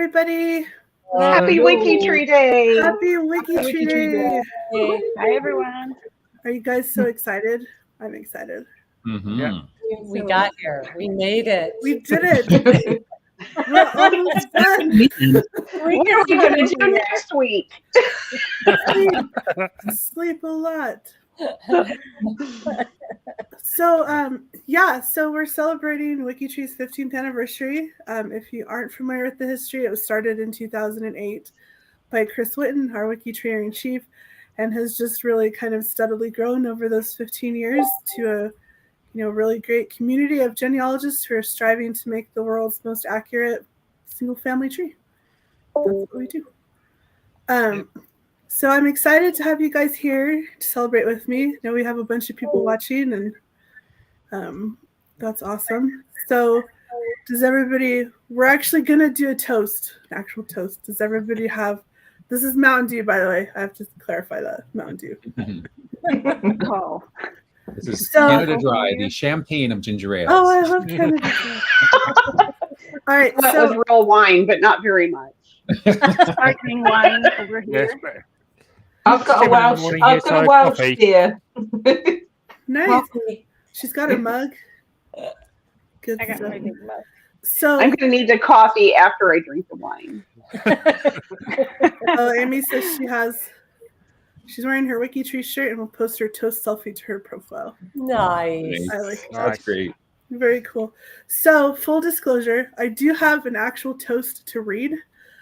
everybody. Happy WikiTree Day. Happy WikiTree Day. Hi, everyone. Are you guys so excited? I'm excited. Mm-hmm. Yeah. We got here. We made it. We did it. We're almost done. What are we going to do next week? Sleep a lot. So we're celebrating WikiTree's 15th anniversary. If you aren't familiar with the history, it was started in 2008 by Chris Whitten, our WikiTree-in-chief, and has just really kind of steadily grown over those 15 years to a really great community of genealogists who are striving to make the world's most accurate single-family tree. That's what we do. So I'm excited to have you guys here to celebrate with me. I know we have a bunch of people watching, and that's awesome. So we're actually going to do a toast, an actual toast. Does everybody have, this is Mountain Dew, by the way. I have to clarify that, Mountain Dew. Oh. This is Canada Dry, the champagne of ginger ale. Oh, I love Canada Dry. All right. That was real wine, but not very much. Sparkling wine over here. Yes, I've got a Welsh here. Nice. Coffee. She's got a mug. Good I got stuff. my big mug. So I'm going to need the coffee after I drink the wine. Amy says she's wearing her WikiTree shirt and will post her toast selfie to her profile. Nice. I like it. That's great. Very cool. So full disclosure, I do have an actual toast to read.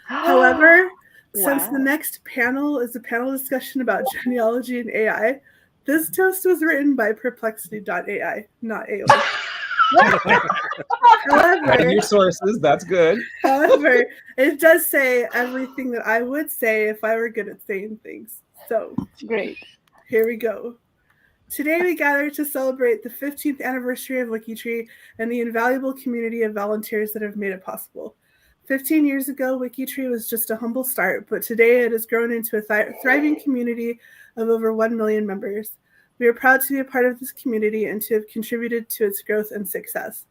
However, since the next panel is a panel discussion about genealogy and AI, this toast was written by Perplexity.ai, not AOL. However, your sources, that's good. However, it does say everything that I would say if I were good at saying things. So Great. here we go. Today we gather to celebrate the 15th anniversary of WikiTree and the invaluable community of volunteers that have made it possible. 15 years ago, WikiTree was just a humble start, but today it has grown into a thriving community of over 1 million members. We are proud to be a part of this community and to have contributed to its growth and success.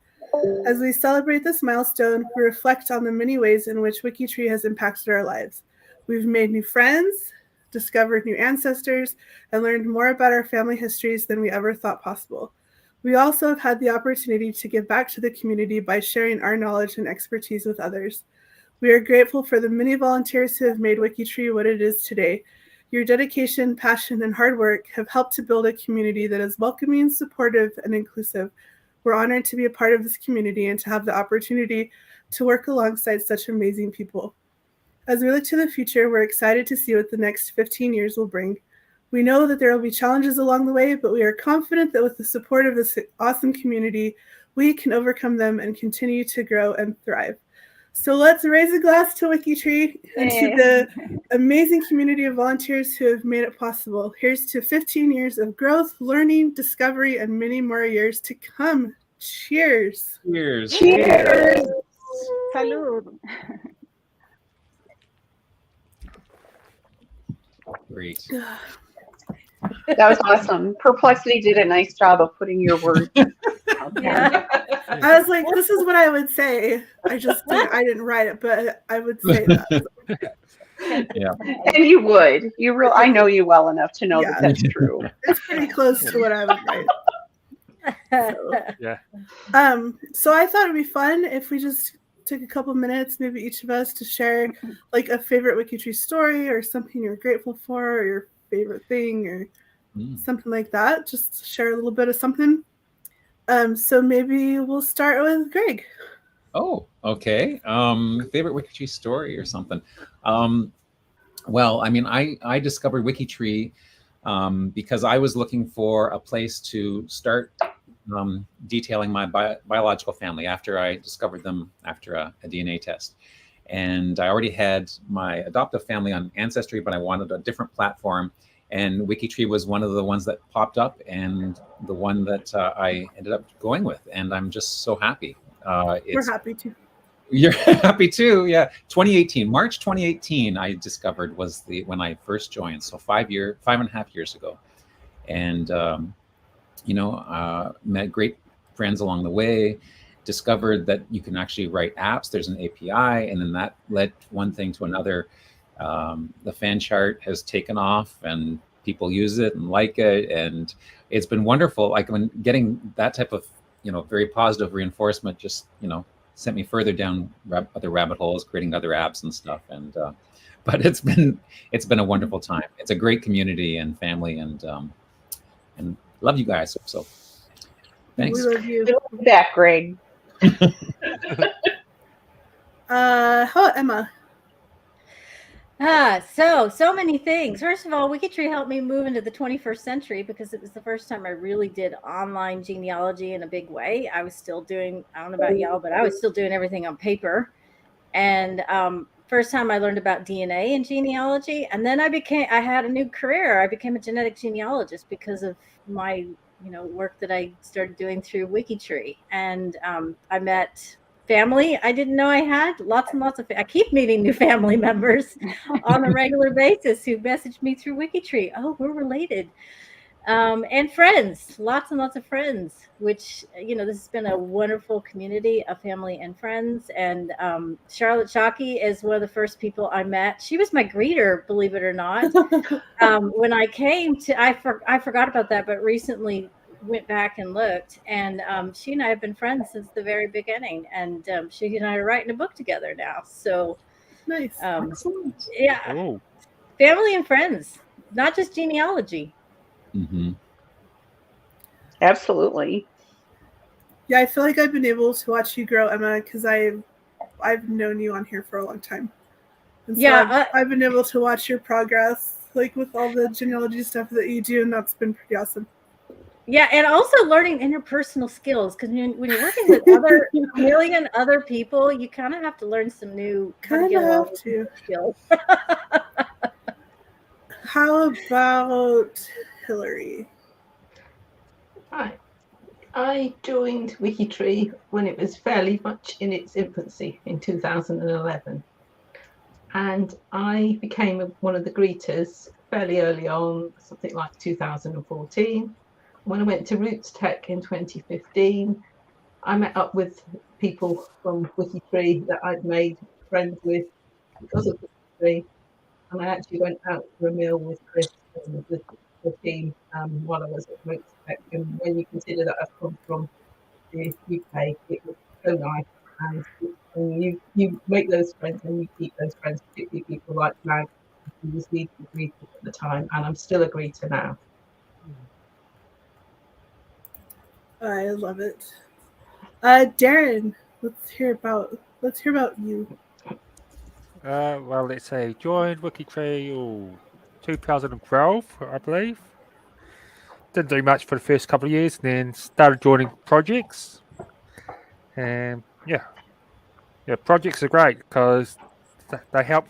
As we celebrate this milestone, we reflect on the many ways in which WikiTree has impacted our lives. We've made new friends, discovered new ancestors, and learned more about our family histories than we ever thought possible. We also have had the opportunity to give back to the community by sharing our knowledge and expertise with others. We are grateful for the many volunteers who have made WikiTree what it is today. Your dedication, passion, and hard work have helped to build a community that is welcoming, supportive, and inclusive. We're honored to be a part of this community and to have the opportunity to work alongside such amazing people. As we look to the future, we're excited to see what the next 15 years will bring. We know that there will be challenges along the way, but we are confident that with the support of this awesome community, we can overcome them and continue to grow and thrive. So let's raise a glass to WikiTree and to the amazing community of volunteers who have made it possible. Here's to 15 years of growth, learning, discovery, and many more years to come. Cheers. Cheers. Cheers. Salud. Great. That was awesome. Perplexity did a nice job of putting your words out there. I was like, this is what I would say. I didn't write it, but I would say that. Yeah. And you would. I know you well enough to know that that's true. It's pretty close to what I would write. So, Yeah. So I thought it'd be fun if we just took a couple minutes, maybe each of us, to share like a favorite WikiTree story or something you're grateful for, or your favorite thing, or something like that. Just share a little bit of something. So maybe we'll start with Greg. Oh, okay. Favorite WikiTree story or something. Well, I mean, I discovered WikiTree because I was looking for a place to start detailing my biological family after I discovered them after a DNA test. And I already had my adoptive family on Ancestry, but I wanted a different platform. And WikiTree was one of the ones that popped up and the one that I ended up going with. And I'm just so happy. We're happy too. You're happy too, yeah. 2018, March 2018, I discovered was when I first joined. So 5.5 years ago. And, met great friends along the way. discovered that you can actually write apps. There's an API, and then that led one thing to another. The fan chart has taken off, and people use it and like it, and it's been wonderful. Like when getting that type of very positive reinforcement, just sent me further down other rabbit holes, creating other apps and stuff. And but it's been a wonderful time. It's a great community and family, and love you guys. So thanks. We love you. We'll be back, Greg. How about Emma? So many things. First of all, WikiTree helped me move into the 21st century because it was the first time I really did online genealogy in a big way. I was still doing, I don't know about y'all, but I was still doing everything on paper. And first time I learned about DNA and genealogy. And then I had a new career. I became a genetic genealogist because of my work that I started doing through WikiTree. And I met family I didn't know I had. Lots and lots of, I keep meeting new family members on a regular basis who message me through WikiTree. Oh, we're related. And friends, lots and lots of friends, which, this has been a wonderful community of family and friends. And Charlotte Shockey is one of the first people I met. She was my greeter, believe it or not. When I came to, I forgot about that, but recently went back and looked, and she and I have been friends since the very beginning. And she and I are writing a book together now. So Nice. Excellent. Yeah, Oh, family and friends, not just genealogy. Mm-hmm. Absolutely. Yeah, I feel like I've been able to watch you grow, Emma, because I've known you on here for a long time. And so Yeah, I've been able to watch your progress, like with all the genealogy stuff that you do, and that's been pretty awesome. Yeah, and also learning interpersonal skills, because when you're working with other million other people, you kind of have to learn some new Kind of have to. skills. How about Hillary? Hi. I joined WikiTree when it was fairly much in its infancy in 2011. And I became one of the greeters fairly early on, something like 2014. When I went to Roots Tech in 2015, I met up with people from WikiTree that I'd made friends with because of WikiTree. And I actually went out for a meal with Chris and the team while I was at Roots Tech. And when you consider that I've come from the UK, it was so nice. And you make those friends and you keep those friends, particularly people like Mag, who was the greeter at the time, and I'm still a greeter now. I love it. Darren, let's hear about you. well, let's say joined WikiTree 2012, I believe. Didn't do much for the first couple of years, and then started joining projects. And yeah, projects are great because they help.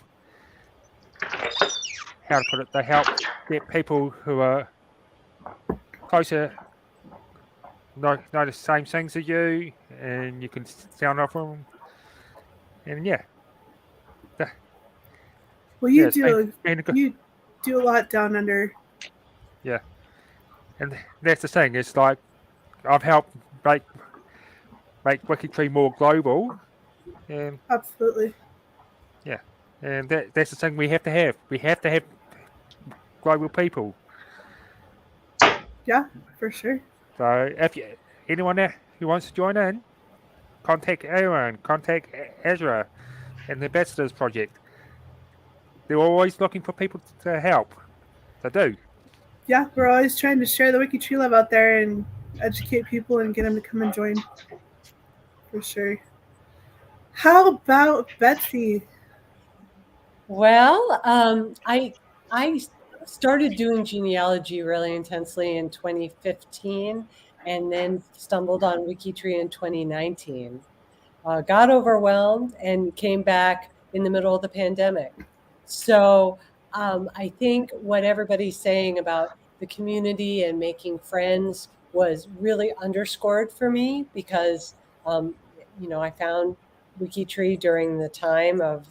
How to put it? They help get people who are closer, know the same things as you, and you can sound off them. And yeah. Well, you Yeah, you do a lot down under. Yeah, and that's the thing. It's like I've helped make WikiTree more global, and Absolutely. yeah, and that's the thing we have to have. We have to have global people. Yeah, for sure. So if anyone there who wants to join in, contact Aaron, contact Ezra, and the Ambassadors Project. They're always looking for people to help. They do. Yeah, we're always trying to share the WikiTree love out there and educate people and get them to come and join. For sure. How about Betsy? Well, I started doing genealogy really intensely in 2015, and then stumbled on WikiTree in 2019. Got overwhelmed and came back in the middle of the pandemic. So I think what everybody's saying about the community and making friends was really underscored for me because, I found WikiTree during the time of,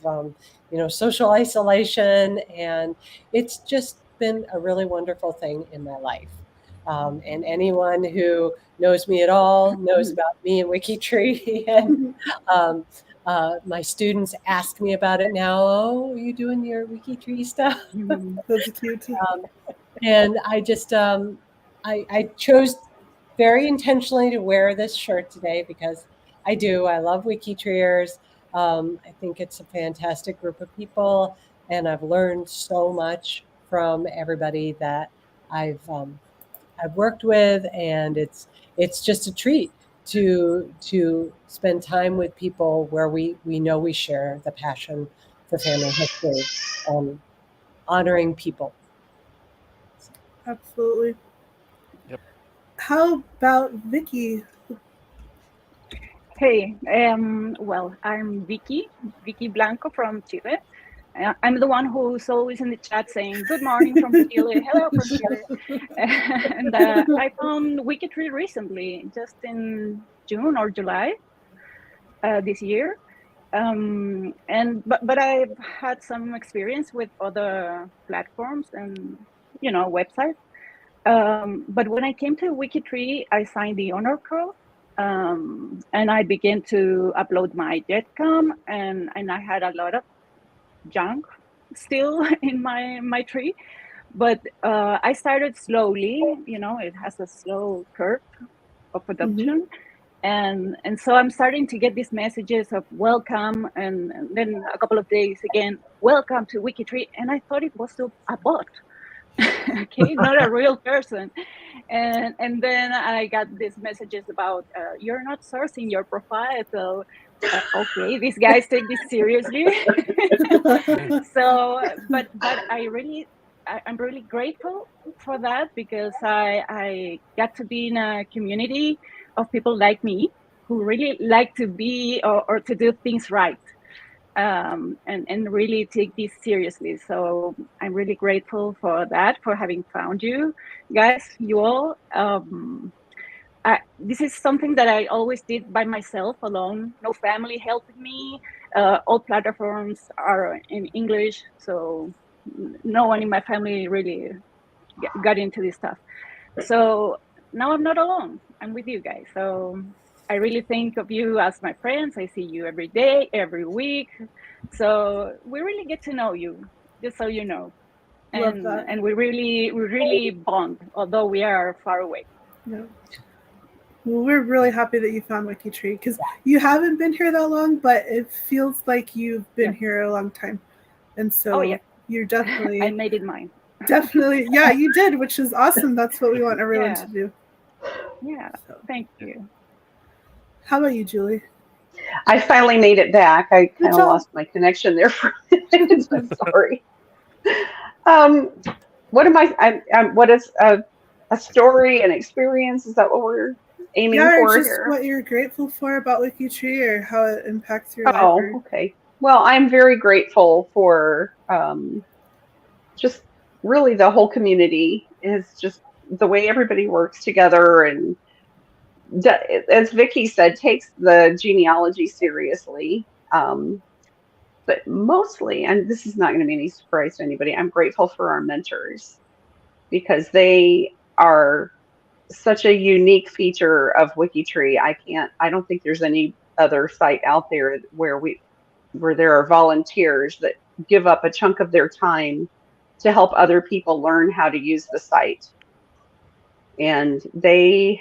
social isolation, and it's just been a really wonderful thing in my life. And anyone who knows me at all knows about me and WikiTree. And my students ask me about it now. Oh, are you doing your WikiTree stuff? That's cute. And I just, I chose very intentionally to wear this shirt today because I love WikiTreeers. I think it's a fantastic group of people, and I've learned so much from everybody that I've worked with, and it's just a treat to spend time with people where we know we share the passion for family history and honoring people. Absolutely. Yep. How about Vicky? Hey, well, I'm Vicky Blanco from Chile. I'm the one who's always in the chat saying, good morning from Chile, hello from Chile. And I found WikiTree recently, just in June or July this year. But I've had some experience with other platforms and, websites. But when I came to WikiTree, I signed the honor code. And I began to upload my JetCom, and I had a lot of junk still in my tree. But I started slowly, it has a slow curve of production. And so I'm starting to get these messages of welcome, and then a couple of days again, welcome to WikiTree. And I thought it was still a bot. Okay, not a real person. And then I got these messages about you're not sourcing your profile, so okay, these guys take this seriously. So but I'm really grateful for that, because I got to be in a community of people like me who really like to be or to do things right. And really take this seriously. So I'm really grateful for that, for having found you guys, you all. This is something that I always did by myself, alone, no family helping me. All platforms are in English, so no one in my family really got into this stuff. So now I'm not alone. I'm with you guys. So I really think of you as my friends. I see you every day, every week. So we really get to know you, just so you know. And we really bond, although we are far away. Yeah. Well, we're really happy that you found WikiTree, because you haven't been here that long, but it feels like you've been here a long time. And so you're definitely... I made it mine. Definitely. Yeah, you did, which is awesome. That's what we want everyone to do. Yeah, so, thank you. How about you, Julie? I finally made it back. I kind of lost my connection there for a minute. I'm sorry. What is a story, an experience? Is that what we're aiming for just here? What you're grateful for about WikiTree, or how it impacts your life? Oh, okay. Well, I'm very grateful for just really the whole community. Is just the way everybody works together, and as Vicky said, takes the genealogy seriously. But mostly, and this is not going to be any surprise to anybody, I'm grateful for our mentors, because they are such a unique feature of WikiTree. I don't think there's any other site out there where there are volunteers that give up a chunk of their time to help other people learn how to use the site. And they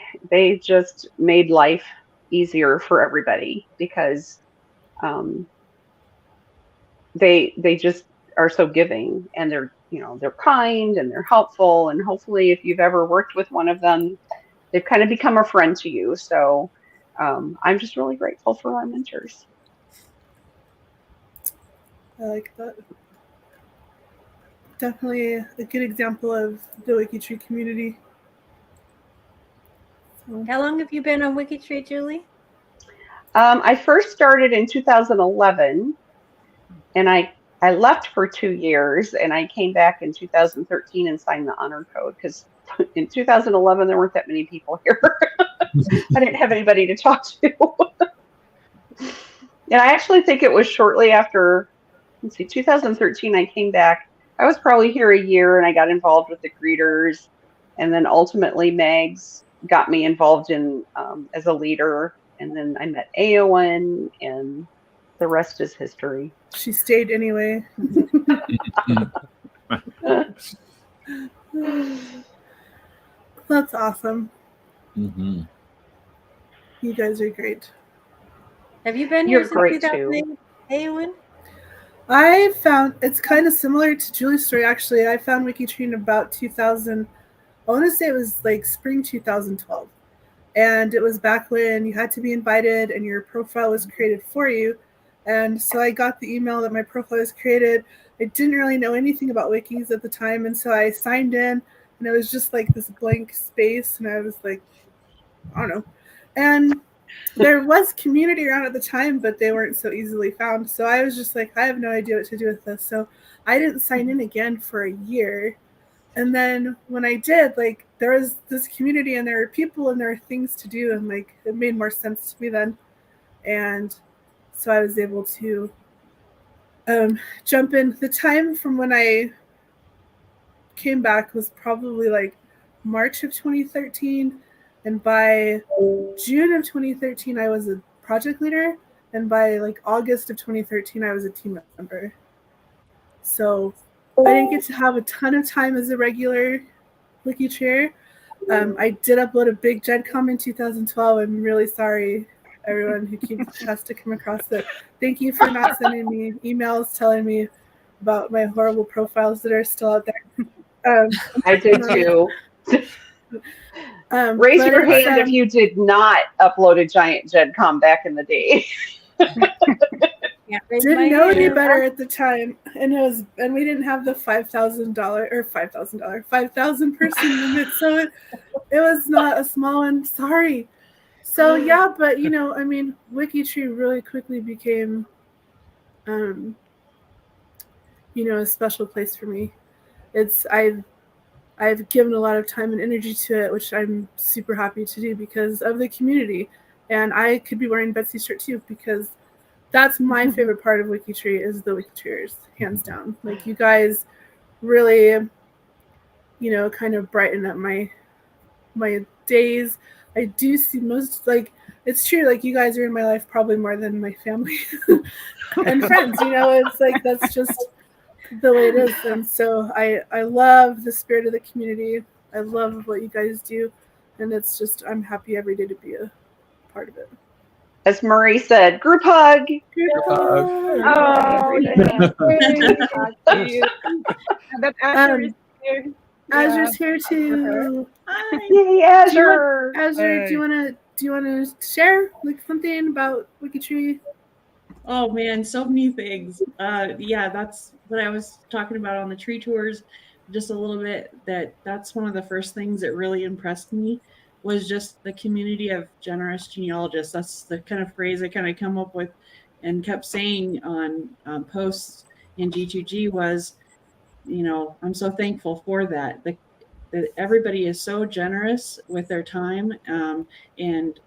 just made life easier for everybody, because they just are so giving, and they're kind and they're helpful, and hopefully if you've ever worked with one of them, they've kind of become a friend to you. So I'm just really grateful for our mentors. I like that. Definitely a good example of the WikiTree community. So. How long have you been on WikiTree, Julie? I first started in 2011, and I left for 2 years, and I came back in 2013 and signed the honor code, because in 2011 there weren't that many people here. I didn't have anybody to talk to. And I actually think it was shortly after, 2013 I came back. I was probably here a year, and I got involved with the greeters. And then ultimately Megs got me involved in as a leader. And then I met Aowen, and the rest is history. She stayed anyway. That's awesome. Mm-hmm. You guys are great. Have you been You're here since great, 2008, Aowen? I found it's kind of similar to Julie's story, actually. I found WikiTree in about 2000. I want to say it was like spring 2012. And it was back when you had to be invited and your profile was created for you. And so I got the email that my profile was created. I didn't really know anything about wikis at the time. And so I signed in, and it was just like this blank space. And I was like, I don't know. And there was community around at the time, but they weren't so easily found. So I was just like, I have no idea what to do with this. So I didn't sign in again for a year. And then when I did, like, there was this community and there were people and there were things to do, and like it made more sense to me then. And so I was able to jump in. The time from when I came back was probably like March of 2013, and by June of 2013 I was a project leader, and by like August of 2013 I was a team member. So I didn't get to have a ton of time as a regular WikiTree. I did upload a big GenCom in 2012. I'm really sorry, everyone who has to come across it. Thank you for not sending me emails telling me about my horrible profiles that are still out there. I did too. Raise your hand if you did not upload a giant GenCom back in the day. Didn't know any better at the time, and we didn't have the $5,000 person limit, so it was not a small one. Sorry. So yeah, but I mean, WikiTree really quickly became, a special place for me. I've given a lot of time and energy to it, which I'm super happy to do because of the community, and I could be wearing Betsy's shirt too because that's my favorite part of WikiTree is the WikiTreeers, hands down. Like, you guys really, kind of brighten up my days. I do see most, like, it's true, like, you guys are in my life probably more than my family and friends, it's like, that's just the way it is. And so I love the spirit of the community. I love what you guys do. And it's just, I'm happy every day to be a part of it. As Marie said, group hug. Group hug. Oh, yeah. That Azure is here. Azure's here too. Hi. Yay, Azure. Azure, Hey. do you wanna share like something about WikiTree? Oh man, so many things. Yeah, that's what I was talking about on the tree tours just a little bit. That's one of the first things that really impressed me was just the community of generous genealogists. That's the kind of phrase I kind of come up with and kept saying on posts in G2G was, I'm so thankful for that. That everybody is so generous with their time and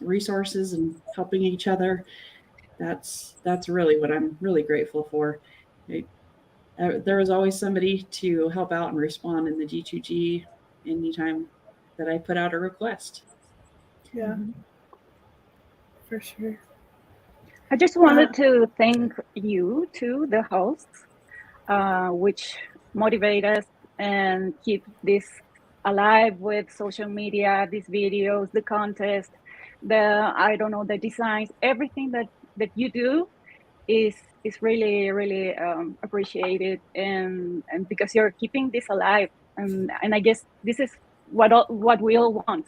resources and helping each other. That's really what I'm really grateful for. There was always somebody to help out and respond in the G2G anytime that I put out a request. Yeah, for sure. I just wanted to thank you too, the hosts, which motivate us and keep this alive with social media, these videos, the contest, the designs, everything that you do is really, really appreciated, and because you're keeping this alive, and I guess this is what we all want,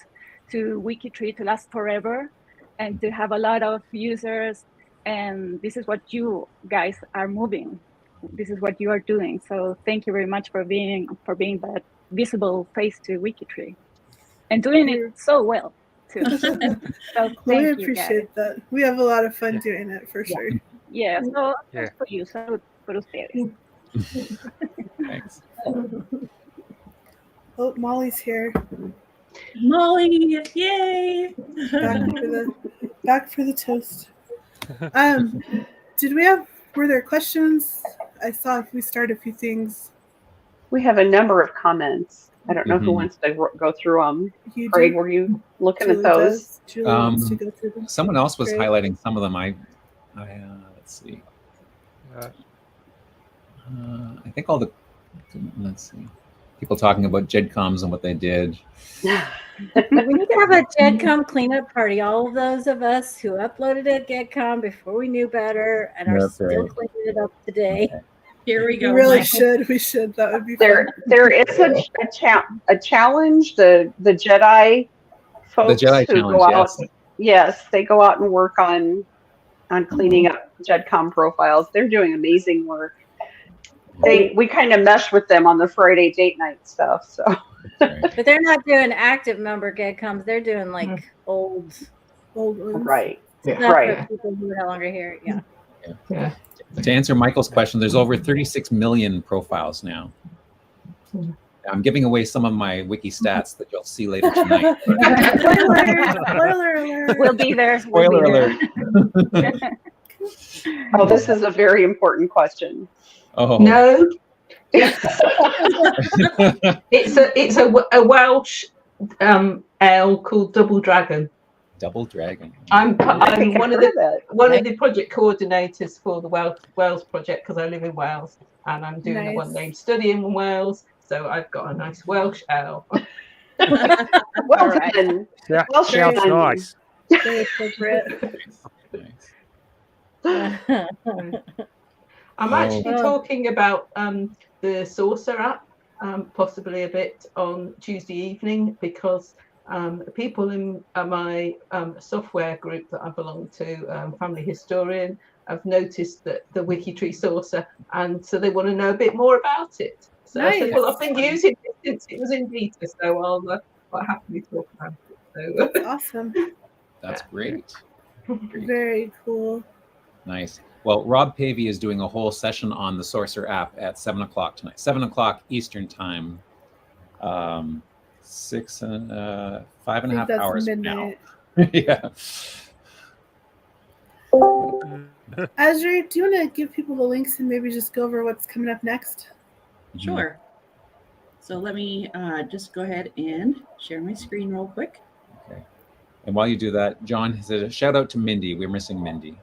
to WikiTree to last forever and to have a lot of users, and this is what you guys are moving. This is what you are doing. So thank you very much for being that visible face to WikiTree and doing it so well too. So we appreciate that. We have a lot of fun doing it for sure. Yeah, so for you, salud por ustedes. Thanks. Oh, Molly's here. Molly, yay! Back for the toast. Were there questions? I saw if we started a few things. We have a number of comments. I don't know who wants to go through them. You Craig, do. were you looking Julie at those? does. Julie wants to go through them. Someone else was Great. highlighting some of them. Let's see. I think all the, let's see, people talking about GEDCOMs and what they did. We need to have a GEDCOM cleanup party. All of those of us who uploaded at GEDCOM before we knew better and are still cleaning it up today. Okay. Here we go. We really Michael. should. We should. That would be There is a challenge. The Jedi folks Jedi who challenge, go out. yes. Yes, they go out and work on cleaning up GEDCOM profiles. They're doing amazing work. We kind of mesh with them on the Friday date night stuff. So, but they're not doing active member GEDCOMs. They're doing like old ones. Right. Stuff Right. for people who are no longer here. Yeah. Yeah. To answer Michael's question, there's over 36 million profiles now. I'm giving away some of my wiki stats that you'll see later tonight. Spoiler alert. We'll be there. Spoiler alert. Oh, this is a very important question. Oh. No. It's a Welsh ale called Double Dragon. Double Dragon. I'm one of the project coordinators for the Wales project because I live in Wales and I'm doing a one-name study in Wales, so I've got a nice Welsh ale. Well done. Yeah, Welsh sounds done. nice. Very appropriate. I'm actually talking about the Saucer app, possibly a bit on Tuesday evening because people in my software group that I belong to, Family Historian, have noticed that the WikiTree Saucer, and so they want to know a bit more about it. So I said, well, I've been using it since it was in beta, so I'll happily talk about it. So. That's awesome. That's great. Very cool. Nice. Well, Rob Pavey is doing a whole session on the Sorcerer app at 7 o'clock tonight, 7 o'clock Eastern time. 5.5 hours from now. Yeah. Azure, do you want to give people the links and maybe just go over what's coming up next? Sure. So let me just go ahead and share my screen real quick. Okay. And while you do that, John said a shout out to Mindy. We're missing Mindy.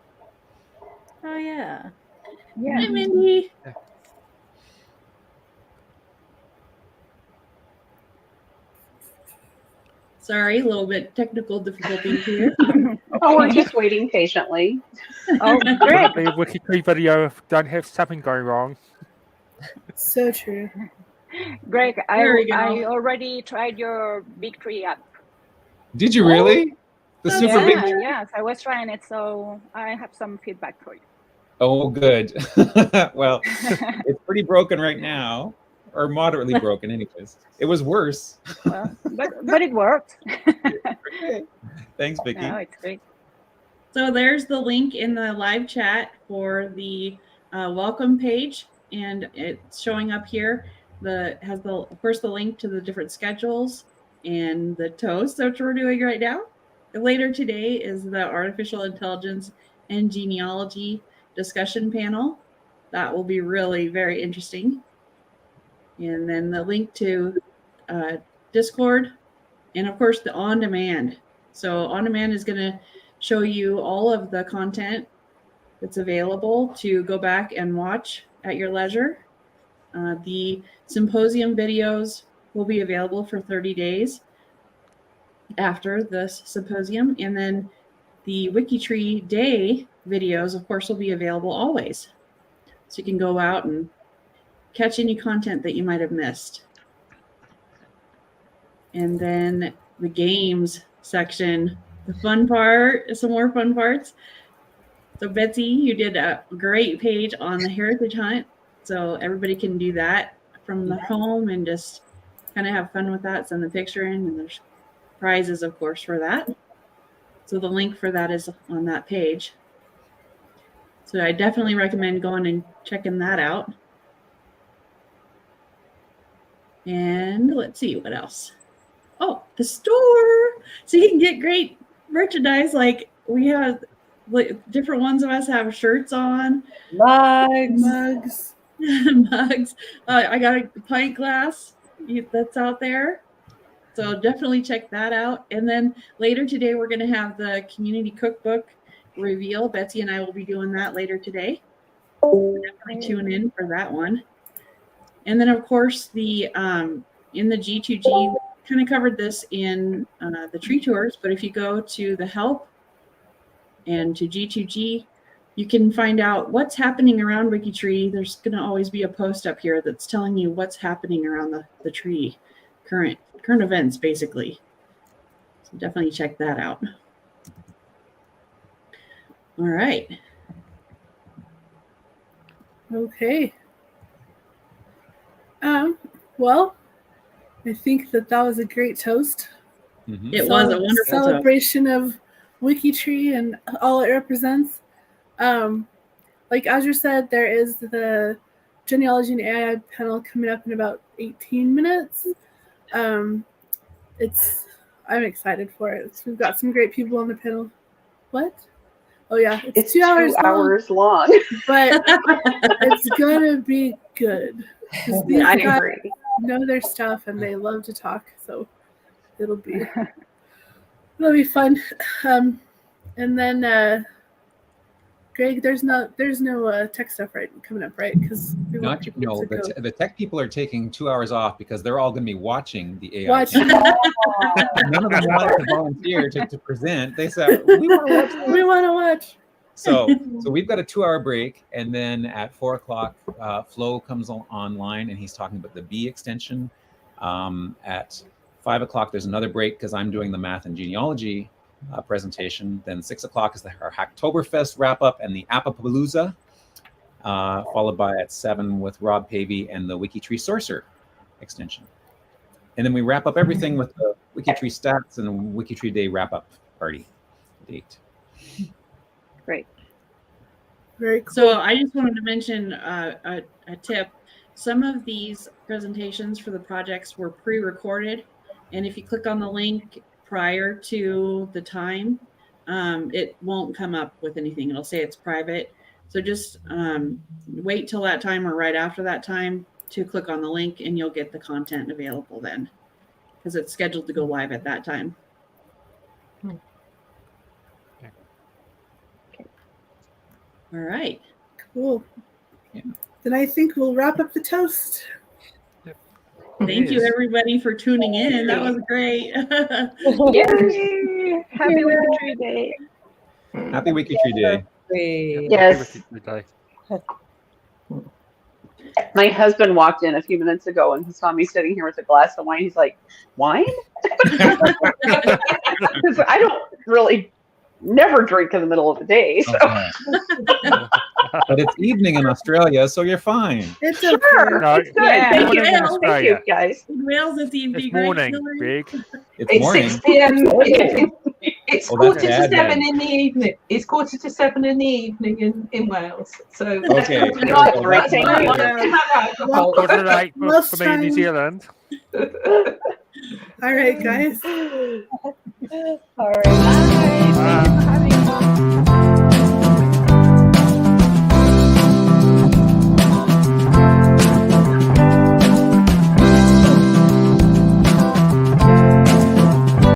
Oh yeah. Hi, Mindy. Sorry, a little bit technical difficulty here. Oh, we're just waiting patiently. Oh, great. The WikiTree video don't have something going wrong. So true. Greg, There we go. I already tried your Big Tree app. Did you really? The super big. Yes, I was trying it, so I have some feedback for you. Oh, good. Well, it's pretty broken right now, or moderately broken, anyways. It was worse. Well, but it worked. Thanks, Vicky. No, it's great. So there's the link in the live chat for the welcome page, and it's showing up here. Has of course the link to the different schedules and the toast that we're doing right now. Later today is the artificial intelligence and genealogy discussion panel. That will be really very interesting. And then the link to Discord, and of course the on-demand. So on-demand is going to show you all of the content that's available to go back and watch at your leisure. The symposium videos will be available for 30 days after the symposium, and then the WikiTree Day videos, of course, will be available always. So you can go out and catch any content that you might have missed. And then the games section, the fun part, some more fun parts. So Betsy, you did a great page on the Heritage Hunt. So everybody can do that from the home and just kind of have fun with that, send the picture in, and there's prizes, of course, for that. So the link for that is on that page. So I definitely recommend going and checking that out. And let's see what else. Oh, the store. So you can get great merchandise. Like we have different ones of us have shirts on. Mugs. Mugs. Mugs. I got a pint glass that's out there. So definitely check that out. And then later today, we're going to have the community cookbook reveal. Betsy and I will be doing that later today. So definitely tune in for that one. And then, of course, the in the G2G, kind of covered this in the tree tours, but if you go to the help and to G2G, you can find out what's happening around WikiTree. There's going to always be a post up here that's telling you what's happening around the tree, current events, basically. So definitely check that out. All right. Okay. Well, I think that was a great toast. Mhm. It was a wonderful celebration of WikiTree and all it represents. Like Azure said, there is the Genealogy and AI panel coming up in about 18 minutes. I'm excited for it. We've got some great people on the panel. What? Oh yeah, it's 2 hours long. But it's gonna be good. These I guys agree. know their stuff and they love to talk, so it'll be fun. And then Greg, there's no tech stuff coming up, right? Because the tech people are taking 2 hours off because they're all going to be watching the AI. Watching. None of them wanted to volunteer to present. They said we want to watch. We want to watch. So we've got a 2 hour break, and then at 4 o'clock, Flo comes online and he's talking about the B extension. At 5 o'clock, there's another break because I'm doing the math and genealogy presentation. Then 6 o'clock is our Hacktoberfest wrap up and the Appapalooza, followed by at 7 with Rob Pavey and the WikiTree Sorcerer extension. And then we wrap up everything with the WikiTree stats and WikiTree Day wrap up party date. Great. Very cool. So I just wanted to mention a tip. Some of these presentations for the projects were pre-recorded, and if you click on the link prior to the time, it won't come up with anything. It'll say it's private. So just wait till that time or right after that time to click on the link, and you'll get the content available then, because it's scheduled to go live at that time. All right. Cool. Yeah. Then I think we'll wrap up the toast. Thank you, everybody, for tuning in. That was great. Yay! Happy WikiTree Day. Happy WikiTree Day. Yes. My husband walked in a few minutes ago and he saw me sitting here with a glass of wine. He's like, wine? Because I don't really never drink in the middle of the day. So. But it's evening in Australia, so you're fine. It's sure. No, it's good. Thank you, guys. In Wales, it's evening. It's morning, Big. It's morning. 6 p.m. It's Oh, quarter to that's bad, 7 in the evening. It's quarter to 7 in the evening in Wales. So Okay. Not So right. Well, for me in New Zealand. All right, guys. All right. Bye. Bye.